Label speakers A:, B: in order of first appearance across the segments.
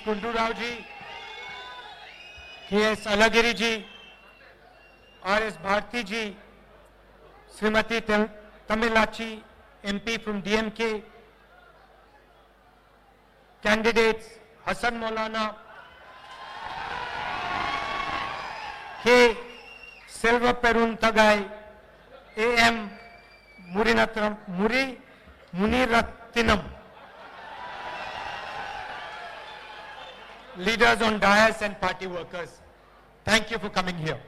A: Gundu Rao ji, K S. Alagiri ji, R.S. Bharathi ji, Shrimati Tamilachi, MP from DMK, candidates Hassan Maulana, K. Selva Perun Tagai, A.M. Munirathinam, leaders on dais and party workers. Thank you for coming here.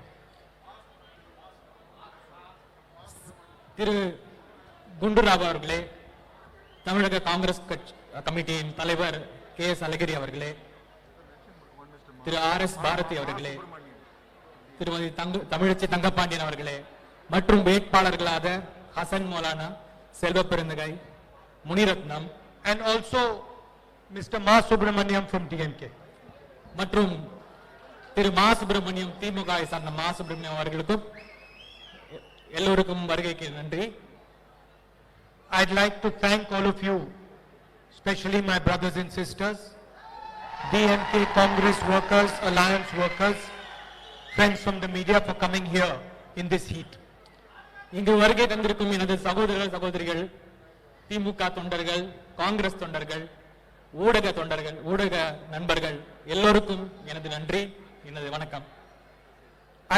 B: திரு குண்டுராவ் அவர்களே, தமிழக காங்கிரஸ் கமிட்டியின் தலைவர் KS. அழகிரி அவர்களே, திரு R.S. Bharathi அவர்களே, திருமதி தமிழச்சி தங்கப்பாண்டியன் அவர்களே மற்றும் வேட்பாளர்களாக Hasan Maulana, Selva Perunthagai, Muniratnam
A: and also Mr. Ma Subramaniam from DMK
B: மற்றும் திரு மா சுப்பிரமணியம் திமுகவை சார்ந்த மா சுப்பிரமணியம் அவர்களுக்கும் எல்லோருக்கும் வருகைக்கு நன்றி.
A: I'd like to thank all of you, especially my brothers and sisters, DMK, Congress workers, Alliance workers, friends from the media for coming here in this heat.
B: இங்கு வருகை தந்திருக்கும் எனது சகோதரர்கள் சகோதரிகள், திமுக தொண்டர்கள், காங்கிரஸ் தொண்டர்கள், ஊடக தொண்டர்கள், ஊடக நண்பர்கள் எல்லோருக்கும் எனது நன்றி, எனது வணக்கம்.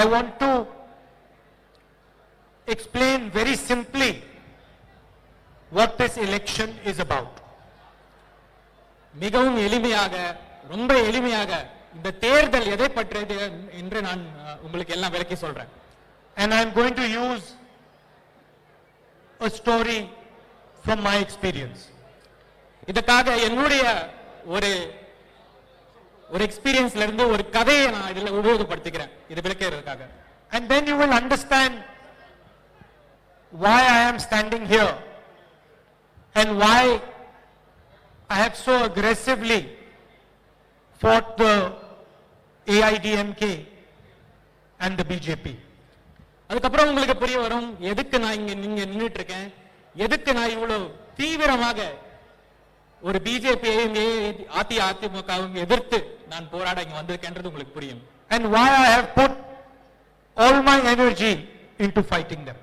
A: I want to explain very simply what this election is about.
B: மிகவும் எளிமையாக, ரொம்ப எளிமையாக இந்த தேர்தல் எதை பற்றியது என்று நான் உங்களுக்கு எல்லாம் விளக்கி சொல்றேன்.
A: And I am going to use a story from my experience.
B: இதற்காக என்னுடைய ஒரு எக்ஸ்பீரியன்ஸ்ல இருந்து ஒரு கதையை நான் இதுல உபயோகப்படுத்திக்கிறேன், இது விளக்குறதுக்காக.
A: And then you will understand why I am standing here and why I have so aggressively fought the AIDMK and the BJP.
B: அதுக்கப்புறம் உங்களுக்கு புரிய வரும் எதுக்கு நான் இங்க நின்னுட்டு இருக்கேன், எதுக்கு நான் இவ்வளவு தீவிரமாக ஒரு பிஜேபியையும் அதிமுகவும் எதிர்த்து நான் போராட இங்க வந்திருக்கேன்றது உங்களுக்கு புரியும்.
A: And why I have put all my energy into fighting them.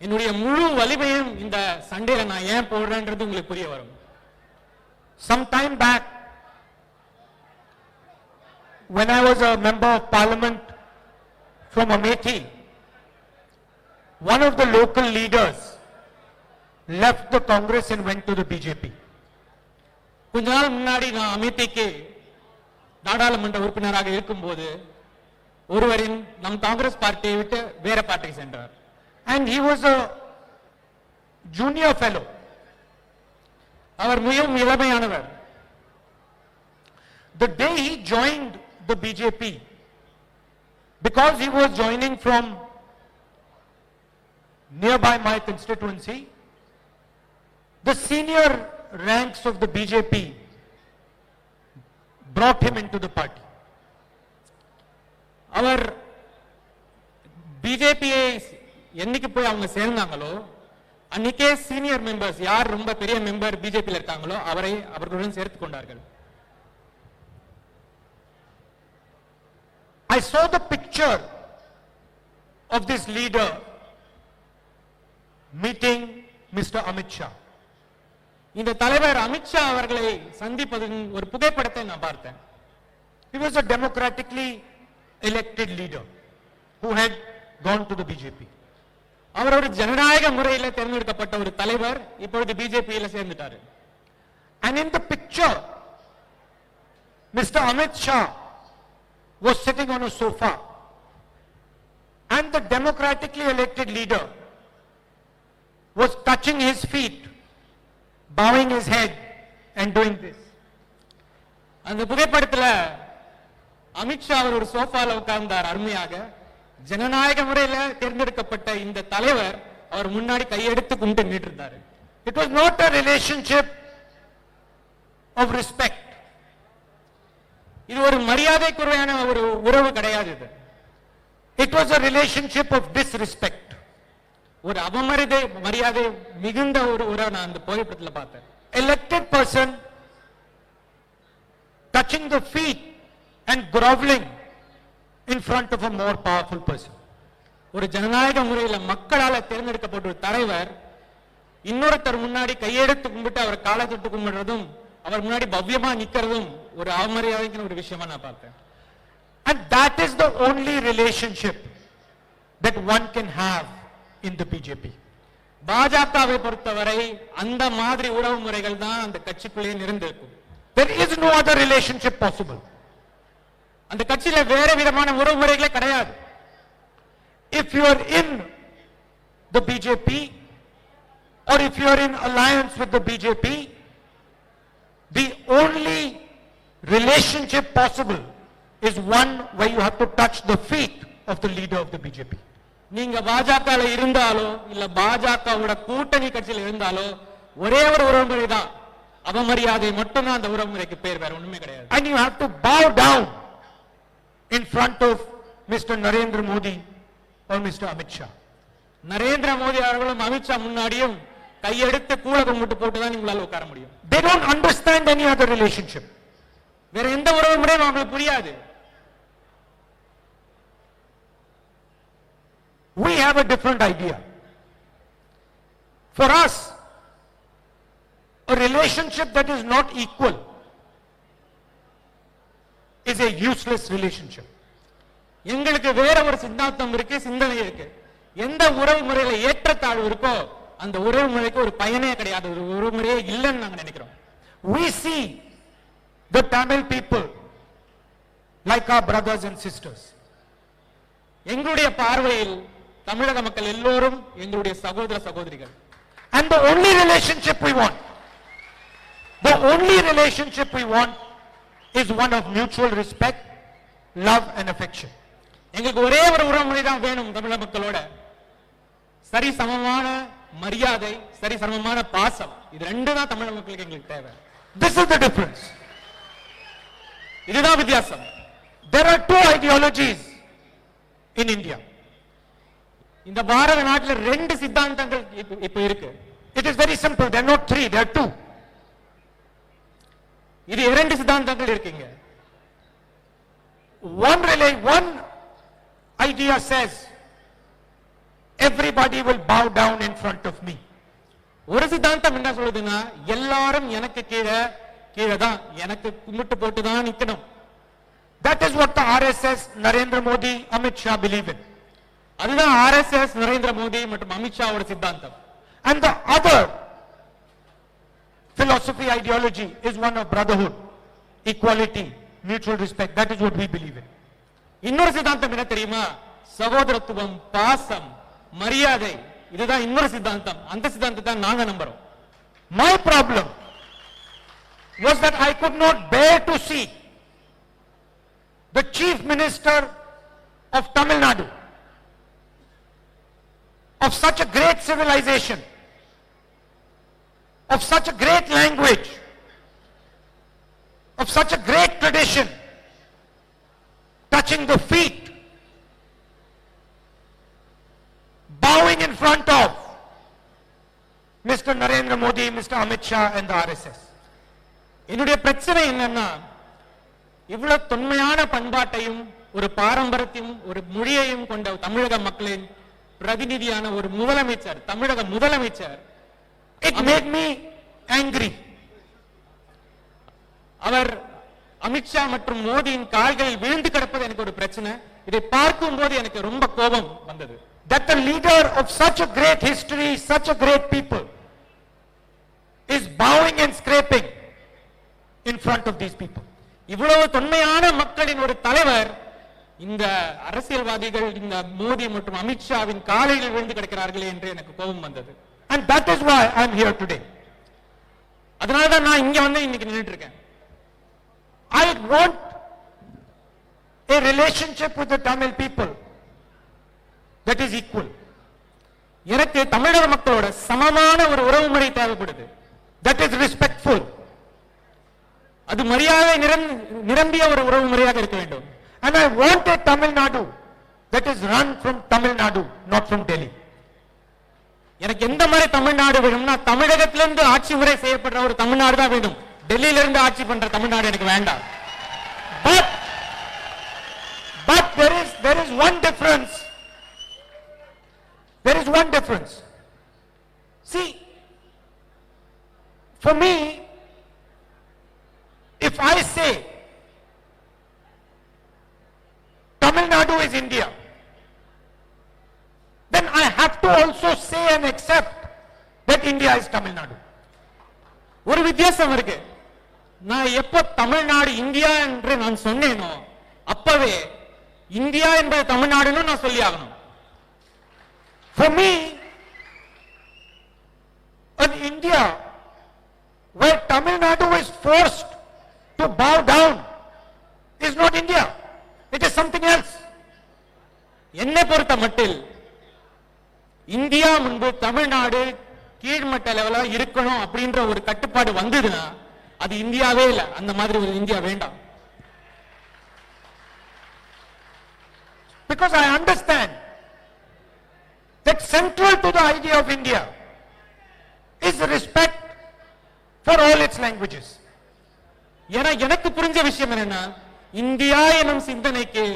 B: என்னுடைய முழு வலிமையும் இந்த சண்டையில நான் ஏன் போடுறேன்றது உங்களுக்கு புரிய வரும்.
A: Some time back, when I was a member of parliament from Amethi, one of the local leaders left the Congress and went to the BJP.
B: கொஞ்ச நாள் முன்னாடி நான் அமேத்திக்கு நாடாளுமன்ற உறுப்பினராக இருக்கும்போது ஒருவரின் நம் காங்கிரஸ் பார்ட்டியை விட்டு வேற பார்ட்டிக்கு சென்றார்.
A: And he was a junior fellow.
B: அவர் மிகவும் இளமையானவர்.
A: The day he joined the BJP, because he was joining from nearby my constituency, the senior ranks of the BJP brought him into the party.
B: அவர் பிஜேபியை என்னைக்கு போய் அவங்க சேர்ந்தாங்களோ அன்னைக்கே senior members யார் ரொம்ப பெரிய member பிஜேபியில் இருக்காங்களோ அவர்களுடன் சேர்த்துக் கொண்டார்கள்.
A: I saw the picture of this leader meeting Mr. Amit Shah.
B: இந்த தலைவர் அமித்ஷா அவர்களை சந்திப்பதன் ஒரு புகைப்படத்தை நான் பார்த்தேன்.
A: He was a democratically elected leader who had gone to the BJP.
B: அவர் ஒரு ஜனநாயக முறையில் தேர்ந்தெடுக்கப்பட்ட ஒரு தலைவர், இப்பொழுது பிஜேபியில சேர்ந்துட்டாரு.
A: And in the picture, Mr. Amit Shah was sitting on a sofa, and the democratically elected leader was touching his feet, bowing his head and doing this.
B: அந்த புகைப்படத்துல அமித்ஷா அவர் ஒரு சோஃபால உட்கார்ந்தார் அருமையாக. ஜனநாயக முறையில தேர்ந்தெடுக்கப்பட்ட இந்த தலைவர் அவர் முன்னாடி கையெடுத்து கும்பிட்டு நின்னுட்டு இருந்தாரு.
A: It was not a relationship of respect.
B: இது ஒரு மரியாதைக்குறையான ஒரு உறவு கிடையாது. இது
A: It was a relationship of disrespect.
B: ஒரு மரியாதை மிகுந்த ஒரு உறவை நான் அந்த புகைப்படத்தில் பார்த்தேன்.
A: Elected person touching the feet and groveling in front of a more powerful person.
B: ஒரு ஜனநாயக முறையில மக்களால தேர்ந்தெடுக்கப்பட்ட ஒரு தலைவர் இன்னொருத்தர் முன்னாடி கையெடுத்து கும்பிட்டு அவர் காலை தொட்டு கும்பிடுறதும் அவர் முன்னாடி பவ்யமா நிக்கிறதும் ஒரு அவமரியாதைக்கான ஒரு விஷயமா நான் பார்த்தேன்.
A: And that is the only relationship that one can have in the BJP.
B: பாஜகவை பொறுத்தவரை அந்த மாதிரி உறவு முறைகள் தான் அந்த கட்சிக்குள்ளே நிறைந்திருக்கும்.
A: There is no other relationship possible.
B: அந்த கட்சியில வேற விதமான உறவு முறைகளே கிடையாது.
A: If you are in the BJP or if you are in alliance with the BJP, the only relationship possible is one where you have to touch the feet of the leader of the BJP.
B: நீங்க பாஜகல இருந்தாலோ இல்ல பாஜகவோட கூட்டணி கட்சியில இருந்தாலோ ஒரே ஒரு உறவுமுறை தான், அவமரியாதை மட்டும்தான் அந்த உறவுமுறைக்கு பேர், வேற ஒண்ணுமே கிடையாது.
A: And you have to bow down in front of Mr. Narendra Modi or Mr. Amit Shah.
B: Narendra Modi அவர்களும் அமித்ஷா முன்னாடியும் கையெடுத்து கூல கும்பிட்டு போட்டுதான் உங்களால உட்கார முடியும்.
A: They don't understand any other relationship.
B: வேற எந்த உறவு முறையும் அவங்களுக்கு புரியாது.
A: We have a different idea. For us, a relationship that is not equal is a useless relationship.
B: எங்களுக்கு வேற ஒரு சித்தாந்தம் இருக்கு, சிந்தனை இருக்கு. எந்த உறவு முறையில ஏற்றத்தாழ்வு இருக்கோ அந்த உறவு முறைக்கு ஒரு பயனே கிடையாது, ஒரு உறவு முறையே இல்லைன்னு நாங்க நினைக்கிறோம்.
A: We see the Tamil people like our brothers and sisters.
B: எங்களுடைய பார்வையில் தமிழக மக்கள் எல்லோரும் எங்களுடைய சகோதர சகோதரிகள்.
A: And the only relationship we want is one of mutual respect, love and affection.
B: எங்களுக்கு ஒரே ஒரு உறவு முறை தான் வேணும் தமிழக மக்களோட. சரி சமமான மரியாதை, சரி சமமான பாசம், இது ரெண்டு தான் தமிழக மக்களுக்கு எங்களுக்கு தேவை.
A: This is the difference.
B: இதுதான் வித்தியாசம்.
A: There are two ideologies in India.
B: இந்த பாரத நாட்டில் ரெண்டு சித்தாந்தங்கள் இப்ப இருக்கு.
A: It is very simple. There are not three, there are two.
B: இது இரண்டு சித்தாந்தங்கள் இருக்குங்க.
A: One idea says everybody will bow down in front of me.
B: ஒரு சித்தாந்தம் என்ன சொல்லுதுன்னா எல்லாரும் எனக்கு கீழே தான், எனக்கு கும்பிட்டு போட்டு தான் நிக்கணும்.
A: That is what the RSS, Narendra Modi, Amit Shah believe in.
B: அதுதான் RSS, நரேந்திர மோடி மற்றும் அமித்ஷாவோட சித்தாந்தம்.
A: And the other philosophy, ideology is one of brotherhood, equality, mutual respect. That is what we believe in.
B: இன்னொரு சித்தாந்தம் என்ன தெரியுமா? சகோதரத்துவம், பாசம், மரியாதை, இதுதான் இன்னொரு சித்தாந்தம். அந்த சித்தாந்தத்தை நாங்க நம்புறோம்.
A: My problem was that I could not bear to see the chief minister of Tamil Nadu, of such a great civilization, of such a great language, of such a great tradition, touching the feet, bowing in front of Mr. Narendra Modi, Mr. Amit Shah and the RSS.
B: என்னுடைய பிரச்சனை என்னன்னா, இவ்வளவு தொன்மையான பண்பாட்டையும் ஒரு பாரம்பரியத்தையும் ஒரு மொழியையும் கொண்ட தமிழக மக்களின் பிரதிநிதியான ஒரு முதலமைச்சர், தமிழக முதலமைச்சர்,
A: It made me angry.
B: அவர் அமித்ஷா மற்றும் மோடியின் கால்களில் விழுந்து கிடப்பது எனக்கு ஒரு பிரச்சனை. இதை பார்க்கும் போது எனக்கு ரொம்ப கோபம் வந்தது.
A: That the leader of such a great history, such a great people is bowing and scraping in front of these people.
B: இவ்வளவு தொன்மையான மக்களின் ஒரு தலைவர் இந்த அரசியல்வாதிகள் இந்த மோடி மற்றும் அமித்ஷாவின் காலையில் விழுந்து கிடக்கிறார்களே என்று எனக்கு கோபம் வந்தது.
A: And that is why I am here today.
B: அதனாலதான் நான் இங்க வந்து இன்னைக்கு நின்னுட்டு இருக்கேன்.
A: I want a relationship with the Tamil people that is equal.
B: எனக்கு தமிழக மக்களோட சமமான ஒரு உறவுமுறை தேவைப்படுது.
A: That is respectful.
B: அது மரியாதை நிரம்பிய ஒரு உறவுமுறையாக இருக்க வேண்டும்.
A: And I want a Tamil Nadu that is run from Tamil Nadu, not from Delhi.
B: எனக்கு எந்த மாதிரி தமிழ்நாடு வேணும்னா தமிழகத்திலிருந்து ஆட்சி முறை செய்யப்படுற ஒரு தமிழ்நாடு தான் வேணும். டெல்லியில இருந்து ஆட்சி பண்ற தமிழ்நாடு எனக்கு வேண்டாம்.
A: there is one difference. There is one difference. See, for me, if I say Tamil Nadu is India, then I have to also say and accept that India is Tamil Nadu.
B: ஒரு வித்தியாசம் இருக்கு. நான் எப்போ Tamil Nadu India என்று நான் சொன்னேனோ அப்பவே India என்பது தமிழ்நாடுன்னு நான் சொல்லி ஆகணும்.
A: For me, an India where Tamil Nadu is forced to bow down is not India. It is something else.
B: என்னை பொறுத்த மட்டில் இந்தியா முன்பு தமிழ்நாடு கீழ்மட்ட லெவலா இருக்கணும் அப்படின்ற ஒரு கட்டுப்பாடு வந்ததுன்னா அது இந்தியாவே இல்ல. அந்த மாதிரி ஒரு இந்தியா வேண்டாம்.
A: Because I understand that central to the idea of India is respect for all its languages.
B: ஏன்னா எனக்கு புரிஞ்ச விஷயம் என்னன்னா இந்தியா எனும் சிந்தனைக்கு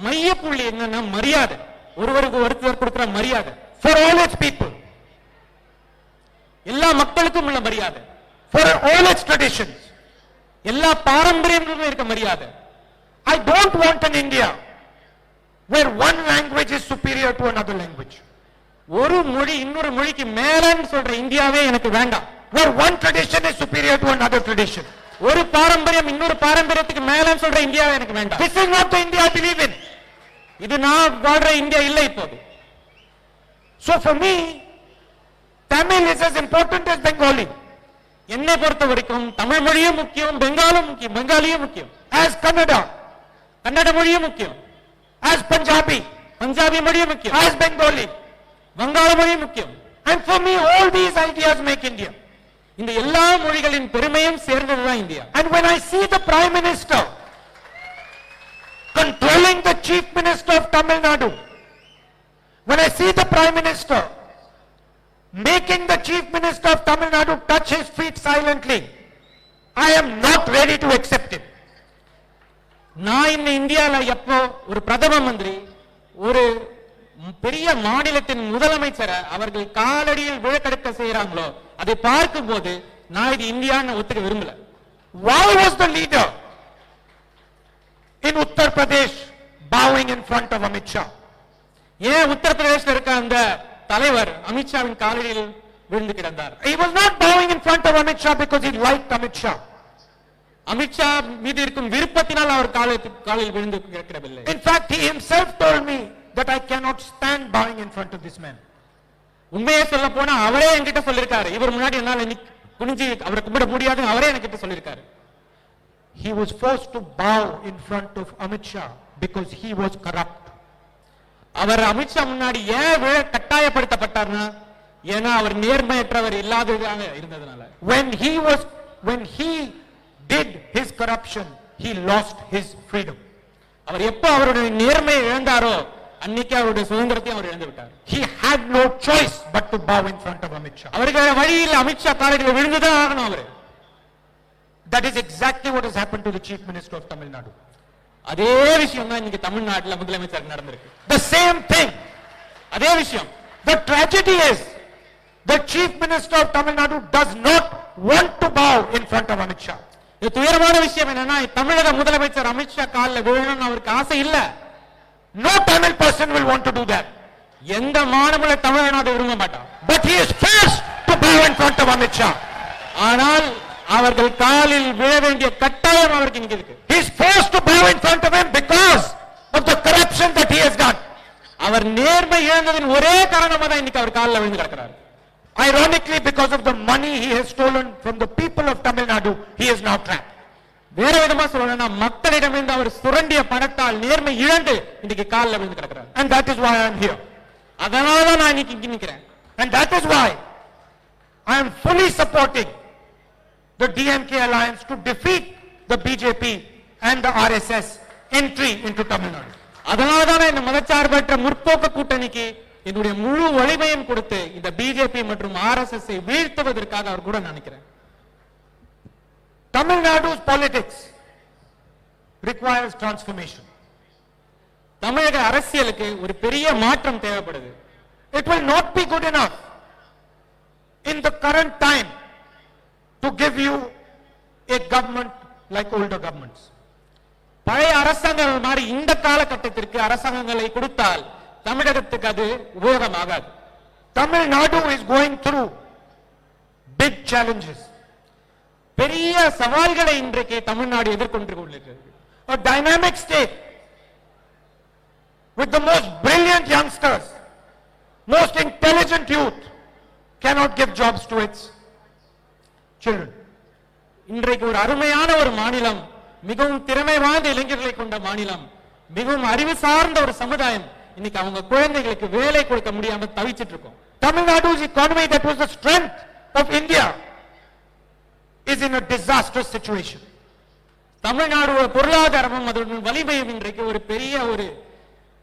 B: மையப்புள்ளி என்னன்னா மரியாதை, ஒருவருக்கு ஒருத்தர் கொடுக்கிற மரியாதை.
A: For all its people,
B: எல்லா மக்களுக்கும் உள்ள மரியாதை,
A: for all its traditions.
B: எல்லா பாரம்பரியங்களும் இருக்க மரியாதை.
A: I don't want an India where one language is superior to another language.
B: ஒரு மொழி இன்னொரு மொழிக்கு மேலன்னு சொல்ற இந்தியாவே எனக்கு வேண்டாம்.
A: Where one tradition is superior to another tradition.
B: ஒரு பாரம்பரியம் இன்னொரு பாரம்பரியத்துக்கு மேலன்னு சொல்ற இந்தியாவே எனக்கு வேண்டாம்.
A: This is not the India I believe in.
B: இது நான் வாழ்ற இந்தியா இல்லை இப்போது.
A: So for me, Tamil is as important as Bengali.
B: என்னை பொறுத்த வரைக்கும் தமிழ் மொழியும் முக்கியம், பெங்காலும் முக்கியம், பெங்காலியும் முக்கியம்.
A: As Kannada,
B: கன்னட மொழியும் முக்கியம்.
A: as Punjabi,
B: பஞ்சாபி மொழியும் முக்கியம்.
A: as Bengali.
B: வங்காள மொழியும் முக்கியம்.
A: And for me, all these ideas make India.
B: இந்த எல்லா மொழிகளின் பெருமையும் சேர்ந்ததுதான் India.
A: And when I see the Prime Minister controlling the Chief Minister of Tamil Nadu, when I see the Prime Minister making the Chief Minister of Tamil Nadu touch his feet silently, I am not ready to accept it.
B: நான் இந்த இந்தியால எப்போ ஒரு பிரதம மந்திரி ஒரு பெரிய மாநிலத்தின் முதலமைச்சரை அவர்கள் காலடியில் விழக்கெடுக்க செய்யறாங்களோ அதை பார்க்கும் போது நான் இது இந்தியான்னு ஒத்துக்க விரும்பல.
A: Why was the leader in Uttar Pradesh bowing in front of Amit Shah?
B: ஏன் உத்தரப்பிரதேசல இருக்க அந்த தலைவர் அமித்ஷாவின் காலடியில் விழுந்து கிடந்தார்?
A: He was not bowing in front of Amit Shah because he liked Amit Shah.
B: Amit Shah மீது இருக்கும் விருப்பத்தினால் அவர் காலில் விழுந்து கிடக்கவில்லை.
A: In fact, he himself told me that I cannot stand bowing in front of this man.
B: உண்மையே சொல்ல போனா அவரே என்கிட்ட சொல்லிருக்காரு, இவர் முன்னாடி என்னால குனிஞ்சு அவரை கும்பிட முடியாதுன்னு அவரே என்கிட்ட சொல்லிருக்காரு.
A: He was forced to bow in front of Amit Shah because he was corrupt.
B: அவர் அமித்ஷா முன்னாடி ஏன் விழ கட்டாயப்படுத்தப்பட்டார்னா ஏன்னா அவர் நேர்மையற்றவர் இல்லாததாக இருந்ததுனால.
A: When he did his corruption, he lost his freedom.
B: அவர் எப்ப அவருடைய நேர்மையை இழந்தாரோ அன்னைக்கு அவருடைய சுதந்திரத்தையும் அவர் இழந்து விட்டார்.
A: He had no choice but to bow in front of Amit Shah.
B: அவருக்கு வழியில் அமித்ஷா காலடியில் விழுந்துதான் ஆகணும் அவரு.
A: That is exactly what has happened to the Chief Minister of Tamil Nadu.
B: அதே விஷயம் தான் இன்னைக்கு தமிழ்நாட்டுல முதலமைச்சர் நடந்திருக்கு.
A: The same thing.
B: அதே விஷயம்.
A: The tragedy is the Chief Minister of Tamil Nadu does not want to bow in front of Amit Shah.
B: இது துயரமான விஷயம் என்னன்னா தமிழக முதலமைச்சர் அமித்ஷா காலில் விழணும்னு அவருக்கு ஆசை இல்ல.
A: No Tamil person will want to do that.
B: எந்த மாநில தமிழனும் அதை விரும்ப மாட்டான்.
A: But he is forced to bow in front of Amit Shah.
B: ஆனால் அவர்கள் காலில் விழ வேண்டிய கட்டாயம் அவருக்கு இங்க இருக்கு.
A: He is forced to bow in front of him because of the corruption that he has done.
B: அவர் நேர்மை இழந்ததின் ஒரே காரணமா தான் இன்னைக்கு அவர் காலில் விழுந்து கிடக்கிறார்.
A: Ironically, because of the money he has stolen from the people of Tamil Nadu, he is now trapped.
B: வேற விதமா சொல்லணும்னா மக்களிடமிருந்து அவர் சுரண்டிய பணத்தால் நேர்மை இழந்து இன்னைக்கு காலில் விழுந்து கிடக்கிறார்.
A: And that is why I am here.
B: அதனால தான் நான் இன்னைக்கு இங்க நிக்கிறேன்.
A: And that is why I am fully supporting the DMK alliance to defeat the BJP and the RSS entry into Tamil Nadu.
B: அதனால தான் இந்த மதச்சார்பற்ற முற்போக்கு கூட்டணிக்கு என்னுடைய முழு வலிமையும் கொடுத்து இந்த பிஜேபி மற்றும் ஆர்எஸ்எஸ் வீழ்த்துவதற்காக அவர் கூட நினைக்கிறேன்.
A: Tamil Nadu's politics requires transformation.
B: தமிழக அரசியலுக்கு ஒரு பெரிய மாற்றம் தேவைப்படுது.
A: It will not be good enough in the current time to give you a government like older governments.
B: பழைய அரசாங்கங்கள் மாதிரி இந்த காலகட்டத்திற்கு அரசாங்கங்களை கொடுத்தால் தமிழகத்துக்கு அது உபயோகமாகாது.
A: Tamil Nadu is going through big challenges.
B: பெரிய சவால்களை இன்றைக்கு தமிழ்நாடு எதிர்கொண்டு கொண்டிருக்கிறது.
A: A dynamic state with the most brilliant youngsters, most intelligent youth cannot give jobs to its children.
B: இன்றைக்கு ஒரு அருமையான ஒரு மாநிலம், மிகவும் திறமை வாய்ந்த இளைஞர்களை கொண்ட மாநிலம், மிகவும் அறிவு சார்ந்த ஒரு சமுதாயம், இன்னைக்கு அவங்க குழந்தைகளுக்கு வேலை கொடுக்க முடியாம தவிச்சிட்டு இருக்கோம்.
A: Tamil Nadu's economy that was the strength of India is in a disastrous situation.
B: Tamil Nadu பொருளாதாரமும் அதோட வலிமையும் இன்றைக்கு ஒரு பெரிய ஒரு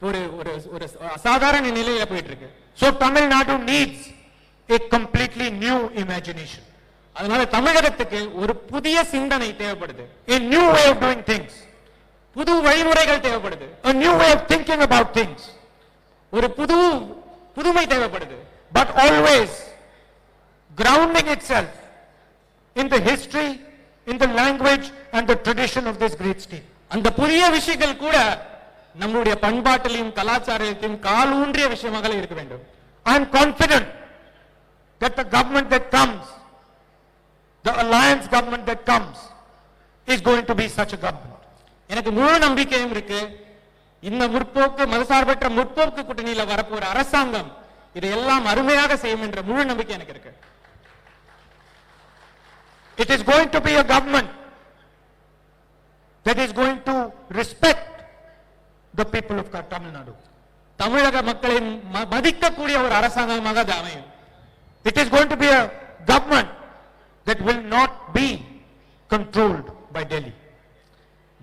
B: ஒரு ஒரு ஒரு அசாதாரண நிலையில போயிட்டு இருக்கு.
A: So Tamil Nadu needs a completely new imagination.
B: அதனால தமிழகத்துக்கு ஒரு புதிய சிந்தனை தேவைப்படுது.
A: A new way of doing things.
B: புது வழிமுறைகள் தேவைப்படுது.
A: A new way of thinking about things.
B: ஒரு புதுமை தேவைப்படுது.
A: But always grounding itself in the history, in the language and the tradition of this great state.
B: அந்த புதிய விஷயங்கள் கூட நம்முடைய பண்பாட்டிலும் கலாச்சாரத்திலும் காலூன்றிய விஷயமாக இருக்க வேண்டும்.
A: I am confident that the government that comes, the alliance government that comes, is going to be such a government.
B: எனக்கு முழு நம்பிக்கையும் இருக்கு. இந்த முற்போக்கு மதசார்பற்ற முற்போக்கு கூட்டணியில வரப்போற அரசாங்கம் இதையெல்லாம் அருமையாக செய்யும் என்ற முழு நம்பிக்கை எனக்கு இருக்கு.
A: It is going to be a government that is going to respect the people of Tamil Nadu.
B: தமிழக மக்களை மதிக்கக்கூடிய ஒரு அரசாங்கமாக அது அமையும்.
A: It is going to be a government that will not be controlled by Delhi.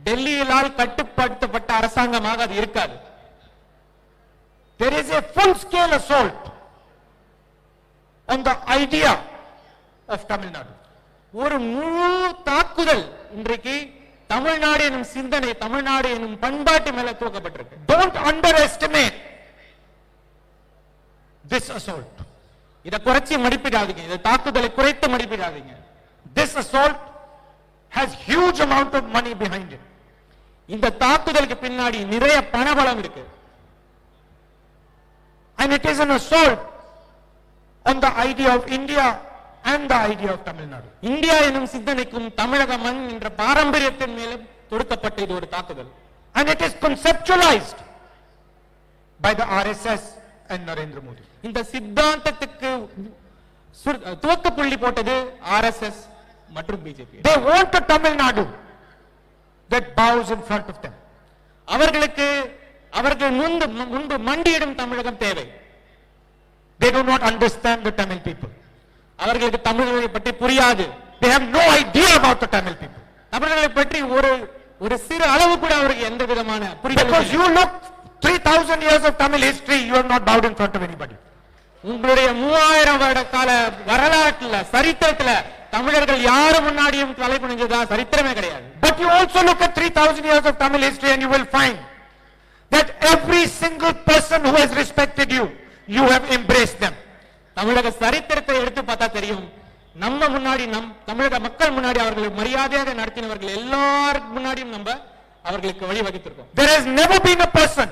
B: டெல்லியிலால் கட்டுப்படுத்தப்பட்ட அரசாங்கமாக அது இருக்காது.
A: There is a full-scale assault on the idea of Tamil Nadu.
B: ஒரு முழு தாக்குதல் இன்றைக்கு தமிழ்நாடு எனும் சிந்தனை, தமிழ்நாடு எனும் பண்பாட்டு மேல தூக்கப்பட்டிருக்கு.
A: Don't underestimate this assault.
B: இதை குறைச்சி மதிப்பிடாதீங்க, இந்த தாக்குதலை குறைத்து மதிப்பிடாதீங்க.
A: This assault has huge amount of money behind it.
B: இந்த தாக்குதலுக்கு பின்னாடி நிறைய பணபலம் இருக்கு.
A: And it is an assault on the idea of India and the idea of Tamil Nadu.
B: India எனும் சிந்தனைக்கும் தமிழக மண் என்ற பாரம்பரியத்தின் மேலும் தொடுக்கப்பட்ட இது ஒரு தாக்குதல்.
A: And it is conceptualized by the RSS and Narendra Modi.
B: இந்த சித்தாந்தத்துக்கு துவக்க புள்ளி போட்டது RSS மற்றும் BJP.
A: They want a Tamil Nadu that bows in front of them.
B: அவர்கள் முன்பு மண்டியிடும் தமிழகம் தேவை.
A: They do not understand the Tamil people.
B: அவர்களுக்கு தமிழர்களை பற்றி புரியாது.
A: They have no idea about the Tamil people.
B: தமிழர்களை பற்றி ஒரு சிறு அளவு கூட அவருக்கு எந்த விதமான புரிதல்.
A: Because you look 3000 years of Tamil history, you have not bowed in front of anybody.
B: உங்களுடைய 3000 வருட கால வரலாற்றுல சரித்திரத்துல தமிழர்கள் யாரு முன்னாடியும் தலை குனிஞ்சதா சரித்திரமே கிடையாது.
A: But you also look at 3000 years of Tamil history and you will find that every single person who has respected you, you have embraced them.
B: தமிழக சரித்திரத்தை எடுத்து பார்த்தா தெரியும், நம்ம முன்னாடி தமிழக மக்கள் முன்னாடி அவர்களை மரியாதையாக நடத்தினவர்கள் எல்லாரும் முன்னாடியும் நம்ம அவர்களுக்கு வழி வகுத்திருக்கோம்.
A: There has never been a person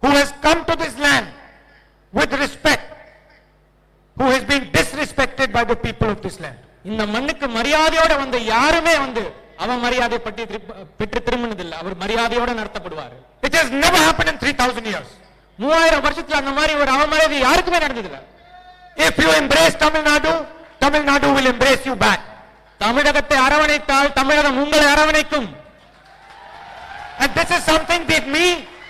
A: who has come to this land with respect who has been disrespected by the people of this land.
B: இந்த மண்ணுக்கு மரியாதையோட வந்து யாருமே வந்து அவன் மரியாதை பற்றி பெற்று திரும்பினதில்லை. அவர் மரியாதையோட நடத்தப்படுவார்.
A: It has never happened in 3000 years.
B: 3000 வருஷத்துல அந்த மாதிரி ஒரு அவமரியாதை யாருக்குமே நடந்ததில்லை.
A: If you embrace Tamil Nadu, Tamil Nadu will embrace you back.
B: தமிழகத்தை அரவணைத்தால் தமிழகம் உங்களை அரவணைக்கும்.
A: And this is something that me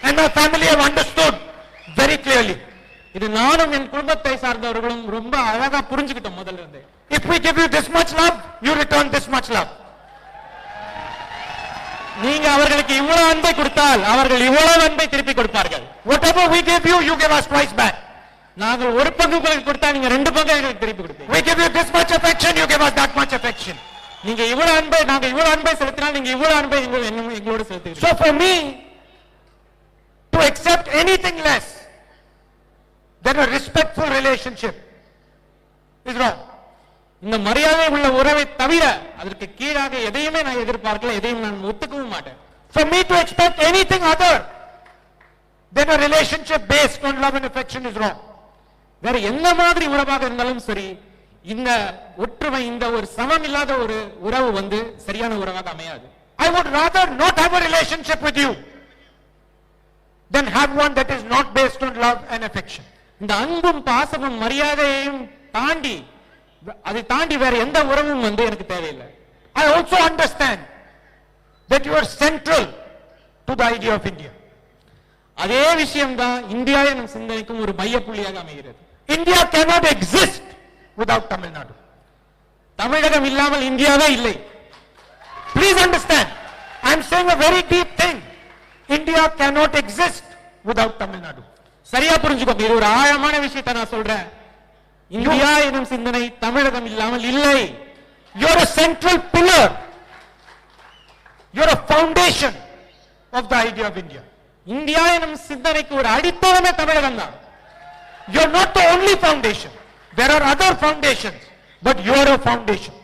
A: and my family have understood very clearly.
B: இது நானும் என் குடும்பத்தை சார்ந்தவர்களும் ரொம்ப அழகா புரிஞ்சுக்கிட்டோம் முதல்ல இருந்து.
A: If we give you this much love, you return this much love.
B: நீங்க அவர்களுக்கு இவ்வளவு அன்பை கொடுத்தால் அவர்கள் இவ்வளவு அன்பை திருப்பி கொடுப்பார்கள்.
A: Whatever we give you, you give us twice back.
B: நாங்கள் ஒரு பங்கு உங்களுக்கு கொடுத்தா நீங்க 2 பங்கு எங்களுக்கு திருப்பி கொடுப்பீங்க.
A: We give you this much affection, you give us that much affection.
B: நீங்க இவ்வளவு அன்பை நாங்க இவ்வளவு அன்பை செலுத்தினால் நீங்க இவ்வளவு அன்பை எங்களோட செலுத்துவீங்க.
A: So for me, accept anything less than a respectful relationship is wrong.
B: இந்த மரியாதை உள்ள உறவை தவிர அதற்கு கீழாக எதையுமே நான் எதிர்பார்க்கல, எதையும் நான் ஒத்துக்கவும் மாட்டேன்.
A: For me to expect anything other than a relationship based on love and affection is wrong.
B: வேற எந்த மாதிரி உறவாக இருந்தாலும் சரி, இந்த ஒற்றுமை, இந்த ஒரு சமம் இல்லாத ஒரு உறவு வந்து சரியான உறவாக அமையாது.
A: I would rather not have a relationship with you than have one that is not based on love and affection.
B: இந்த அன்பும் பாசமும் மரியாதையையும் தாண்டி, அதை தாண்டி வேற எந்த உறவும் வந்து எனக்கு தேவையில்லை.
A: I also understand that you are central to the idea of India.
B: அதே விஷயம்தான் இந்தியா எனும் சிந்தனைக்கும் ஒரு மையப்புள்ளியாக அமைகிறது.
A: India cannot exist without Tamil Nadu.
B: தமிழகம் இல்லாமல் இந்தியாவே இல்லை.
A: Please understand, I am saying a very deep thing. India cannot exist without Tamil Nadu.
B: சரியா புரிஞ்சுக்கோங்க, இது ஒரு ஆழமான விஷயத்தை நான் சொல்றேன். இந்தியா எனும் சிந்தனை தமிழகம் இல்லாமல் இல்லை.
A: You are a central pillar. You are a foundation of the idea of India.
B: India எனும் சிந்தனைக்கு ஒரு அடித்தளமே தமிழகம் தான்.
A: You are not the only foundation. There are other foundations, but you are a foundation.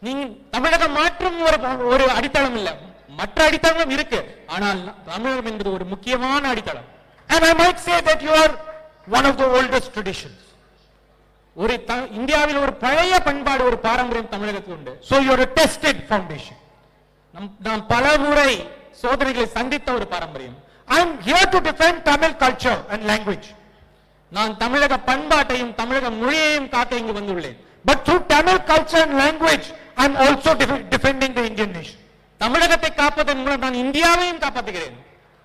B: நீங்க தமிழகம் மாற்றும் ஒரு அடித்தளம் இல்ல, மற்ற அடித்தளம் இருக்கு, ஆனால் தமிழகம் என்பது ஒரு முக்கியமான அடித்தளம்.
A: And I might say that you are one of the oldest traditions.
B: ஒரு இந்தியாவில் ஒரு பழைய பண்பாடு, ஒரு பாரம்பரியம் தமிழகத்தில் உண்டு.
A: So you are a tested foundation.
B: நாம் பல முறை சோதனைகளை சந்தித்த ஒரு பாரம்பரியம்.
A: I am here to defend Tamil culture and language.
B: நான் தமிழக பண்பாட்டையும் தமிழக மொழியையும் காக்க இங்கு வந்துள்ளேன்.
A: But through Tamil culture and language, I am also defending the Indian nation.
B: தமிழகத்தை காப்பதன் மூலம் நான் இந்தியாவையும் காப்பாற்றுகிறேன்.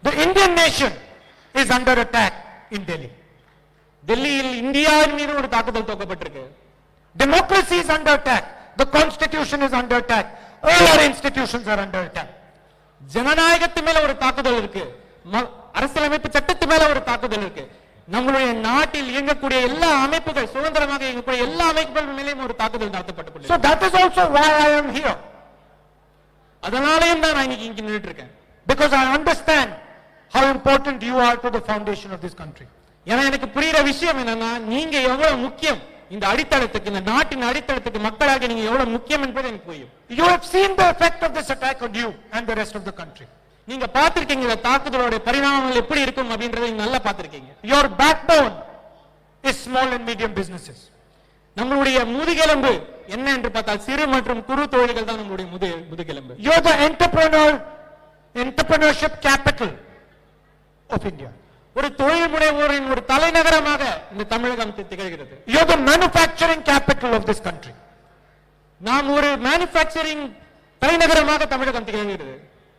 A: The Indian nation is under attack in Delhi.
B: டெல்லியில் இந்தியாவின் மீது ஒரு தாக்குதல் தொடுக்கப்பட்டிருக்கு.
A: Democracy is under attack. The constitution is under attack. All our institutions are under attack.
B: ஜனநாயகத்து மேல ஒரு தாக்குதல் இருக்கு, அரசியலமைப்பு சட்டத்து மேல ஒரு தாக்குதல் இருக்கு. நம்மளுடைய நாட்டில் இயங்கக்கூடிய எல்லா அமைப்புகள், சுதந்திரமாக இயங்கக்கூடிய எல்லா அமைப்புகள் மேலேயும் ஒரு தாக்குதல் நடத்தப்பட்டு.
A: So that is also why I am here.
B: அதனாலேயும் தான் நான் இன்னைக்கு இங்க நின்னுட்டு இருக்கேன்.
A: Because I understand how important you are to the foundation of this country.
B: ஏன்னா எனக்கு புரியுற விஷயம் என்னன்னா, நீங்க எவ்வளவு முக்கியம் இந்த அடித்தளத்துக்கு, இந்த நாட்டின் அடித்தளத்துக்கு மக்களாக நீங்க எவ்வளவு முக்கியம் என்பது எனக்கு புரியும்.
A: You have seen the effect of this attack on you and the rest of the country.
B: நீங்க பார்த்திருக்கீங்க இந்த தாக்குதலோட பரிணாமங்கள் எப்படி இருக்கும் அப்படின்றதை நீங்க நல்லா பார்த்திருக்கீங்க.
A: Your backbone is small and medium businesses.
B: நம்மளுடைய முதுகெலும்பு என்ன என்று பார்த்தால் சிறு மற்றும் குறு தொழில்கள் தான் நம்மளுடைய முதுகெலும்பு.
A: You are the entrepreneurship capital of India.
B: ஒரு தொழில் முனைவோரின் ஒரு தலைநகரமாக இந்த தமிழகம் திகழ்கிறது.
A: You are the manufacturing capital of this country.
B: நாம் ஒரு மேனுஃபேக்சரிங் தலைநகரமாக தமிழகம் திகழ்கிறது.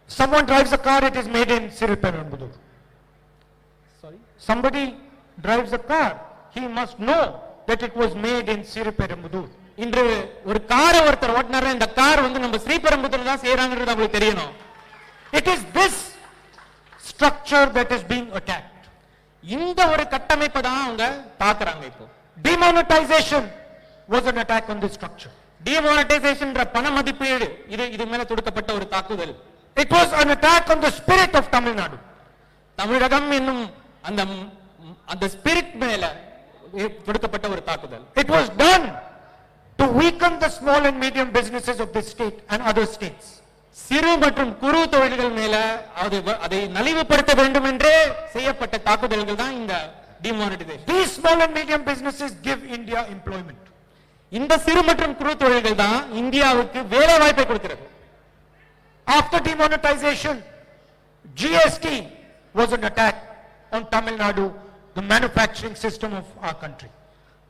A: Someone drives a car, it is made in Siripperumbudur.
B: Sorry?
A: Somebody drives a car, he must know that it was made in Siripperumbudur.
B: இன்று ஒரு காரை ஒருத்தர் ஓட்டுனாரு, இந்த car வந்து நம்ம ஸ்ரீபெரும்புதூர்ல தான் செய்யறாங்கிறது உங்களுக்கு தெரியணும்.
A: It is this structure that is being attacked.
B: இந்த ஒரு கட்டமைப்பை தான் அவங்க தாக்குறாங்க. இப்போ
A: demonetization was an attack on this structure.
B: Demonetisation பண மதிப்பீடு இது மேல தொடுக்கப்பட்ட ஒரு தாக்குதல்.
A: It was an attack on the spirit of Tamil Nadu.
B: தமிழகம் என்னும் அந்த ஸ்பிரிட் மேல தொடுக்கப்பட்ட ஒரு தாக்குதல்.
A: It was done to weaken the small and medium businesses of this state and other states.
B: சிறு மற்றும் குறு தொழில்கள் மேல அதை நலிவுபடுத்த வேண்டும் என்றே செய்யப்பட்ட தாக்குதல்கள் தான் இந்த demonetisation.
A: These small and medium businesses give India employment.
B: இந்த சிறு மற்றும் குறு தொழில்கள் தான் இந்தியாவுக்கு வேலை வாய்ப்பை கொடுக்கிறது.
A: After demonetization, GST was an attack on Tamil Nadu, the manufacturing system of our country.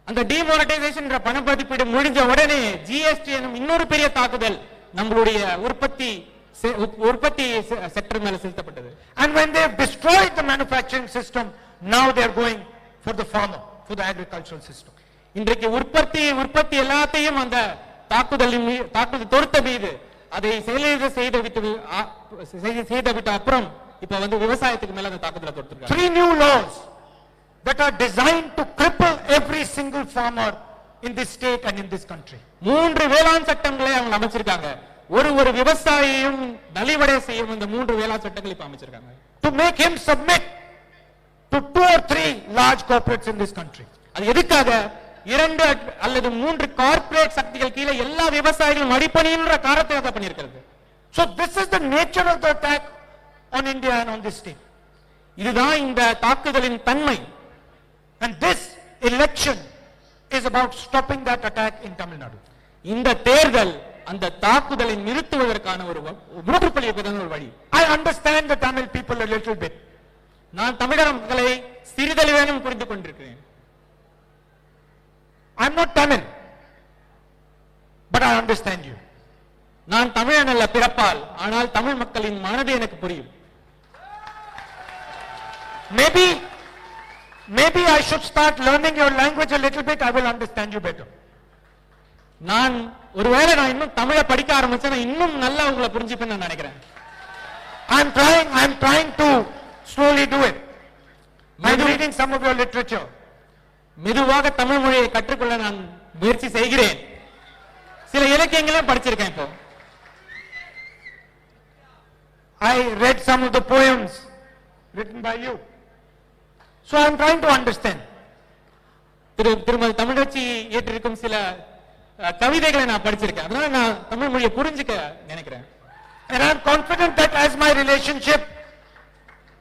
B: அந்த டிமானிட்டைசேஷன் பண மதிப்பீடு முடிஞ்ச உடனே ஜிஎஸ்டி எனும் இன்னொரு பெரிய தாக்குதல் நம்மளுடைய உற்பத்தி செக்டர் மேல செலுத்தப்பட்டது.
A: And when they have destroyed the manufacturing system, now they are going for the farmer, for the agricultural system.
B: இன்றைக்கு உற்பத்தி எல்லாத்தையும் அந்த தாக்குதல் தொடுத்த மீது அதை செய்துவிட்ட அப்புறம் இப்ப வந்து விவசாயத்துக்கு மேல அந்த தாக்குதலை தொடுத்திருக்காங்க.
A: 3 new laws that are designed to cripple every single farmer in this state and in this country.
B: 3 வேளாண் சட்டங்களை அவங்க அமைச்சிருக்காங்க. ஒரு விவசாயியும் நலிவடைய செய்யும் இந்த 3 வேளாண் சட்டங்களை இப்ப அமைச்சிருக்காங்க.
A: To make him submit to 2 or 3 large corporates in this country.
B: அது எதுக்காக 2 அல்லது 3 கார்ப்பரேட் சக்திகள் கீழே எல்லா விவசாயிகளும் அடிப்பணின்ற காரணத்துக்காக பண்ணியிருக்கிறது.
A: So this is the nature of the attack on India and on this state.
B: இதுதான் இந்த தாக்குதலின் தன்மை.
A: And this election is about stopping that attack in Tamil Nadu.
B: இந்த தேர்தல் அந்த தாக்குதலை நிறுத்துவதற்கான ஒரு முற்றுப்புள்ளி வைப்பதற்கான ஒரு வழி.
A: I understand the Tamil people a little bit.
B: நான் தமிழக மக்களை சிறிதளவேனும் புரிந்து கொண்டிருக்கிறேன்.
A: I'm not Tamil, but I understand you.
B: நான் தமிழன் அல்ல பிறப்பால், ஆனால் தமிழ் மக்களின் மனது எனக்கு புரியும்.
A: Maybe I should start learning your language a little bit. I will understand you better.
B: நான் ஒருவேளை நான் இன்னும் தமிழை படிக்க ஆரம்பிச்சேன், இன்னும் நல்லா உங்களை புரிஞ்சுப்பேன்னு நான் நினைக்கிறேன்.
A: I'm trying to slowly do it. I'm reading some of your literature.
B: மெதுவாக தமிழ் மொழியை கற்றுக்கொள்ள நான் முயற்சி செய்கிறேன். சில இலக்கியங்களும் படிச்சிருக்கேன். இப்போ
A: I read some of the poems written by you. So I'm trying to understand.
B: திருமதி தமிழச்சி ஏற்றிருக்கும் சில கவிதைகளை நான் படிச்சிருக்கேன். அதனால நான் தமிழ் மொழியை புரிஞ்சுக்க நினைக்கிறேன்.
A: And I'm confident that as my relationship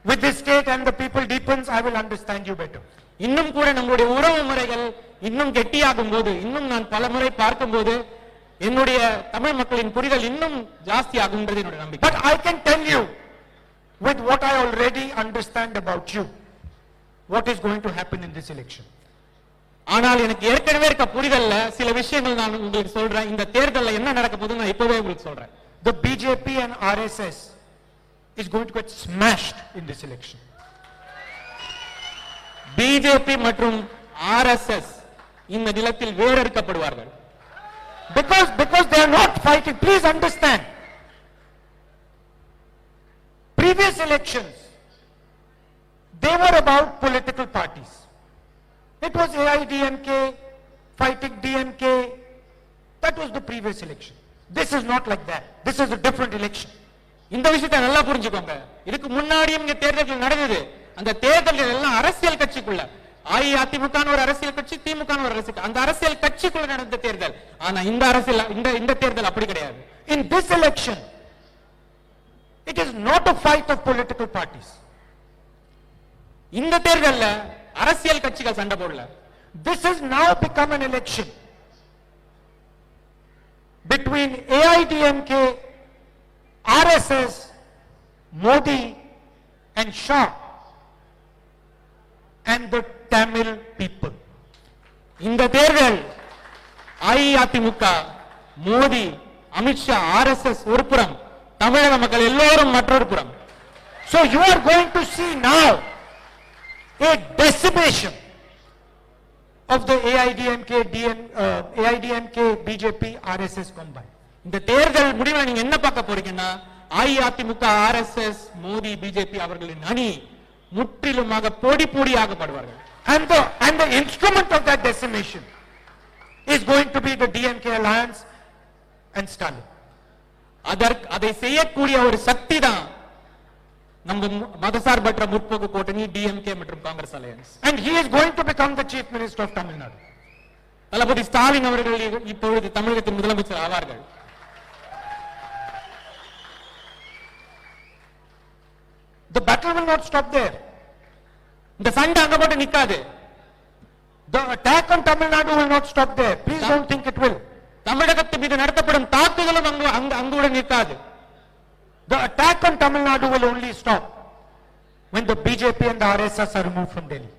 A: with this state and the people deepens, I will understand you better.
B: இன்னும் கூட நம்முடைய உறவு முறைகள் இன்னும் கெட்டியாகும் போது, இன்னும் நான் பல முறை பார்க்கும் போது என்னுடைய தமிழ் மக்களின் புரிதல் இன்னும் ஜாஸ்தி ஆகும்ன்றது என்னோட நம்பிக்கை.
A: But I can tell you with what I already understand about you, what is going to happen in this election.
B: ஆனால் எனக்கு ஏற்கனவே இருக்க புரிதல்ல சில விஷயங்கள் நான் உங்களுக்கு சொல்றேன். இந்த தேர்தல்ல என்ன நடக்க போகுதுன்னு நான் இப்பவே உங்களுக்கு சொல்றேன்.
A: The BJP and RSS is going to get smashed in this election.
B: BJP மற்றும் ஆர்எஸ்எஸ் இந்த நிலத்தில் வேறறுக்கப்படுவார்கள்.
A: Because they are not fighting. Please understand. Previous elections, they were about political parties. It was AIDMK fighting DMK. That was the previous election. This is not like that. This is a different election.
B: இந்த விஷயத்தை நல்லா புரிஞ்சுக்கோங்க. இதுக்கு முன்னாடியும் இங்க தேர்தல்கள் நடந்தது. அந்த தேர்தல்கள் எல்லாம் அரசியல் கட்சிக்குள்ள, அஇஅதிமுக ஒரு அரசியல் கட்சி, திமுக ஒரு அரசியல், அந்த அரசியல் கட்சிக்குள்ள நடந்த தேர்தல். ஆனா இந்த அரசியல் இந்த தேர்தல் அப்படி கிடையாது.
A: In this election, it is not a fight of political parties.
B: இந்த தேர்தல்ல அரசியல் கட்சிகள் சண்டை போடல.
A: This has now become an election between AIDMK, RSS, Modi and Shah and the Tamil people.
B: இந்த தேர்தல் அஇஅதிமுக, மோடி, அமித்ஷா, ஆர்எஸ்எஸ் ஒரு புறம், தமிழக மக்கள் எல்லோரும் மற்றொரு புறம்.
A: So you are going to see now a decimation of the AIDMK, BJP, RSS combined.
B: இந்த தேர்தல் முடிவில் நீங்க என்ன பார்க்க போறீங்கன்னா, அஇஅதிமுக, ஆர்எஸ்எஸ், மோடி, பிஜேபி அவர்களின் அணி முற்றிலுமாக பொடி பொடியாகப்படுவார்கள்.
A: And the instrument of that decimation is going to be the DMK alliance and Stalin.
B: அதை செய்யக்கூடிய ஒரு சக்தி தான் நம்ம மதசார்பற்ற முற்போக்கு கூட்டணி டிஎம்கே மற்றும் Congress alliance.
A: And he is going to become the chief minister of Tamil Nadu.
B: தளபதி ஸ்டாலின் அவர்கள் இப்பொழுது தமிழகத்தின் முதலமைச்சர் ஆவார்கள்.
A: The battle will not stop there.
B: இந்த சண்டை அங்க போட்டு நிக்காது.
A: The attack on Tamil Nadu will not stop there. Please don't think it will.
B: தமிழகத்து மீது நடத்தப்படும் தாக்குதலும் அங்குடன் நிற்காது.
A: The attack on Tamil Nadu will only stop when the BJP and the RSS are removed from Delhi.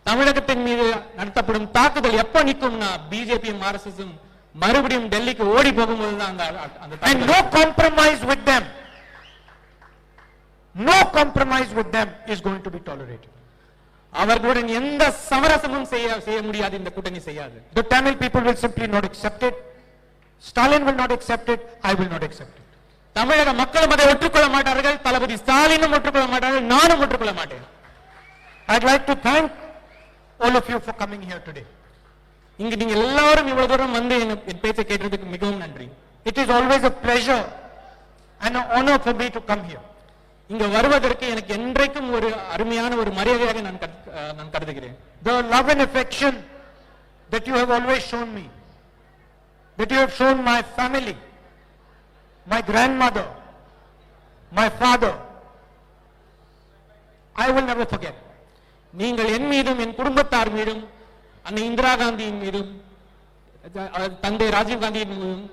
B: தமிழகத்தின் மீது நடத்தப்படும் தாக்குதல் எப்ப நிக்கும்னா, பிஜேபியும் ஆர்எஸ்எஸும் மறுபடியும் டெல்லிக்கு ஓடி போகும்போது தான் அந்த
A: And no compromise with them. No compromise with them is going to be tolerated.
B: அவர்களுடன் எந்த சமரசமும் செய்ய முடியாது. இந்த கூட்டணி செய்யாது.
A: The Tamil people will simply not accept it. Stalin will not accept it. I will not accept it.
B: தமிழக மக்களும் அதை ஒற்றுக்கொள்ள மாட்டார்கள். தளபதி ஸ்டாலினும் ஒற்றுக்கொள்ள மாட்டார்கள். நானும் ஒற்றுக்கொள்ள மாட்டேன்.
A: I'd like to thank all of you for coming here today.
B: இங்க நீங்க எல்லாரும் இவ்வளவு தூரம் வந்து என் பேச்சை கேட்டதுக்கு மிகவும் நன்றி.
A: It is always a pleasure and an honor for me to come here.
B: இங்க வருவதற்கு எனக்கு என்றைக்கும் ஒரு அருமையான ஒரு மரியாதையாக நான் கருதுகிறேன்.
A: The love and affection that you have always shown me, that you have shown my family, my grandmother, my father, I will never forget.
B: நீங்கள் என் மீதும் என் குடும்பத்தார் மீதும் அன்னை இந்திரா காந்தியின் மீதும் தந்தை ராஜீவ் காந்தியின் மீதும்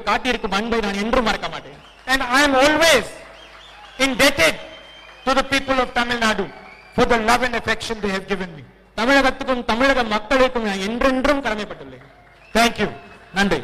B: காட்டியிருக்கும் அன்பை நான் என்றும் மறக்க மாட்டேன்.
A: And I am always indebted to the people of Tamil Nadu for the love and affection they have given me.
B: தமிழகத்துக்கும் தமிழக மக்களுக்கும் நான் என்றென்றும் கடமைப்பட்டுள்ளேன்.
A: Thank you.
B: நன்றி.